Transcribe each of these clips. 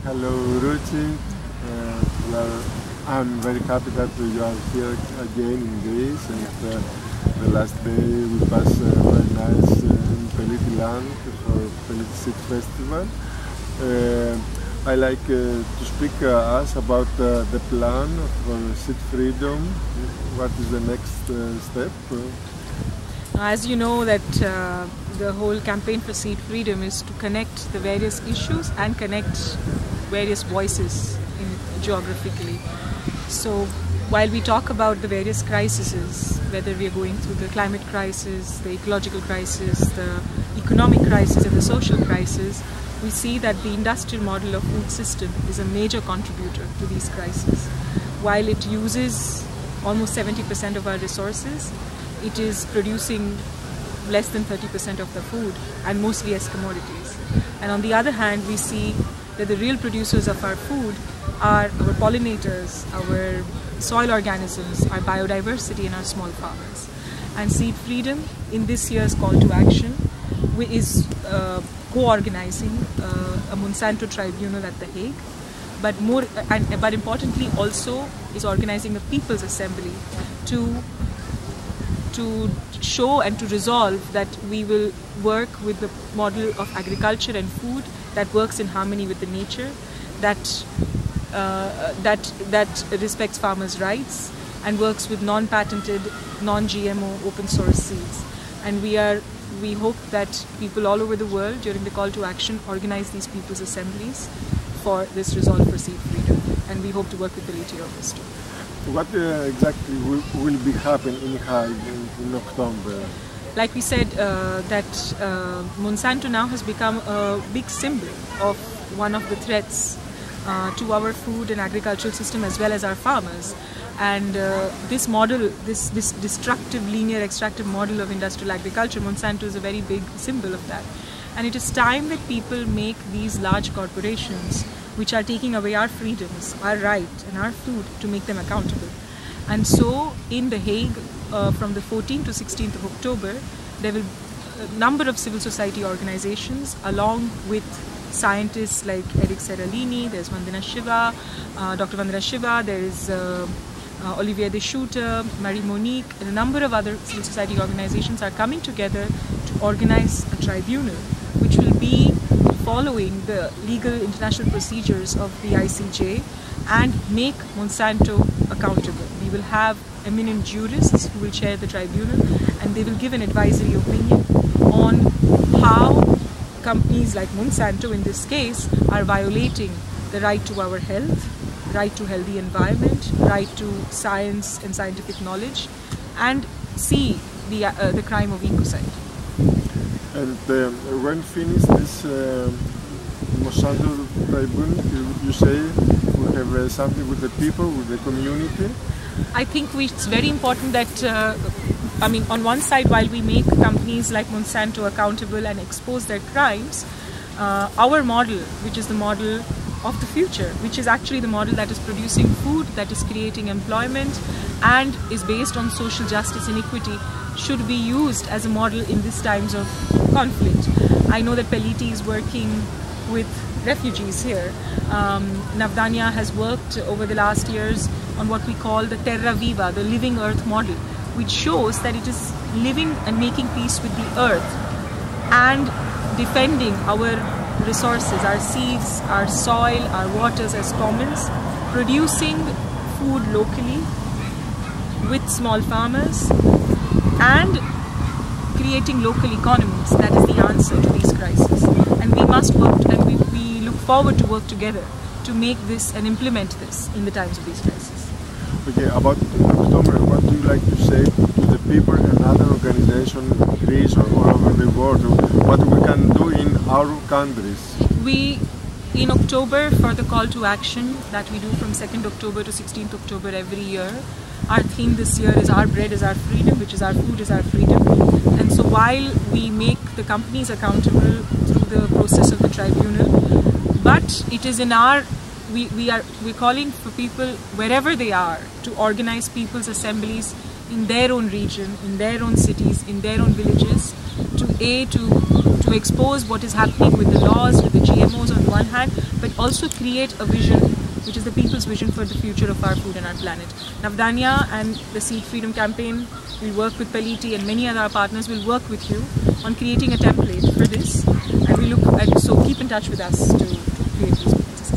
Hello, Ruchi. Well, I'm very happy that you are here again in Greece, and the last day we passed very nice in Peliti land for Peliti Seed Festival. I like to speak us about the plan of seed freedom. What is the next step? As you know, that the whole campaign for seed freedom is to connect the various issues and connect various voices geographically. So while we talk about the various crises, whether we are going through the climate crisis, the ecological crisis, the economic crisis and the social crisis, we see that the industrial model of food system is a major contributor to these crises. While it uses almost 70% of our resources, it is producing less than 30% of the food, and mostly as commodities. And on the other hand, we see that the real producers of our food are our pollinators, our soil organisms, our biodiversity, and our small farmers. And Seed Freedom, in this year's call to action, is co-organizing a Monsanto tribunal at The Hague, but importantly also is organizing a People's Assembly to show and to resolve that we will work with the model of agriculture and food that works in harmony with the nature, that respects farmers' rights and works with non-patented, non-GMO open source seeds. And we hope that people all over the world during the call to action organize these people's assemblies for this resolve for seed freedom. And we hope to work with Peliti on this too. What exactly will be happening in Hague in October? Like we said, that Monsanto now has become a big symbol of one of the threats to our food and agricultural system as well as our farmers. And this model, this destructive, linear, extractive model of industrial agriculture, Monsanto is a very big symbol of that. And it is time that people make these large corporations, which are taking away our freedoms, our right and our food, to make them accountable. And so in The Hague, from the 14th to 16th of October, there will be a number of civil society organizations along with scientists like Eric Seralini, there's Vandana Shiva, Dr. Vandana Shiva, there is Olivier de Schutter, Marie Monique, and a number of other civil society organizations are coming together to organize a tribunal which will be following the legal international procedures of the ICJ and make Monsanto accountable. We will have eminent jurists who will chair the tribunal, and they will give an advisory opinion on how companies like Monsanto in this case are violating the right to our health, right to healthy environment, right to science and scientific knowledge, and see the crime of ecocide. And when finished this Monsanto tribunal, you say we have something with the people, with the community? I think it's very important that, on one side, while we make companies like Monsanto accountable and expose their crimes, our model, which is the model of the future, which is actually the model that is producing food, that is creating employment, and is based on social justice and equity, should be used as a model in these times of conflict. I know that Peliti is working with refugees here. Navdanya has worked over the last years on what we call the Terra Viva, the living earth model, which shows that it is living and making peace with the earth and defending our resources, our seeds, our soil, our waters as commons, producing food locally with small farmers and creating local economies. That is the answer to these crises. And we must work, and we look forward to work together to make this and implement this in the times of these crises. Okay, about October, what do you like to say to the people and other organizations in Greece or all over the world? What we can do in our countries? In October, for the call to action that we do from 2nd October to 16th October every year, our theme this year is Our Bread is Our Freedom, which is our food is our freedom. And so while we make the companies accountable through the process of the tribunal, but it is in our, we're calling for people wherever they are to organize people's assemblies in their own region, in their own cities, in their own villages, to to expose what is happening with the laws, with the GMOs on one hand, but also create a vision, which is the people's vision for the future of our food and our planet. Navdanya and the Seed Freedom Campaign will work with Peliti, and many other partners will work with you on creating a template for this. And we look at, so keep in touch with us to create these places.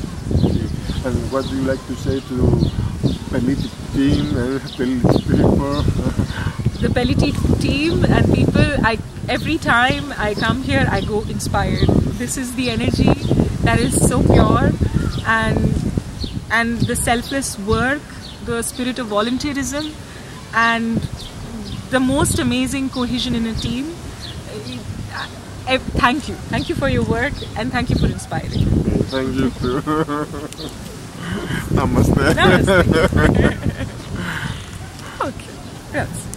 And what do you like to say to Peliti team and Peliti people? The Peliti team and people, every time I come here, I go inspired. This is the energy that is so pure, and the selfless work, the spirit of volunteerism, and the most amazing cohesion in a team. Thank you for your work, and thank you for inspiring. Thank you too. Namaste. Namaste. Okay, yes.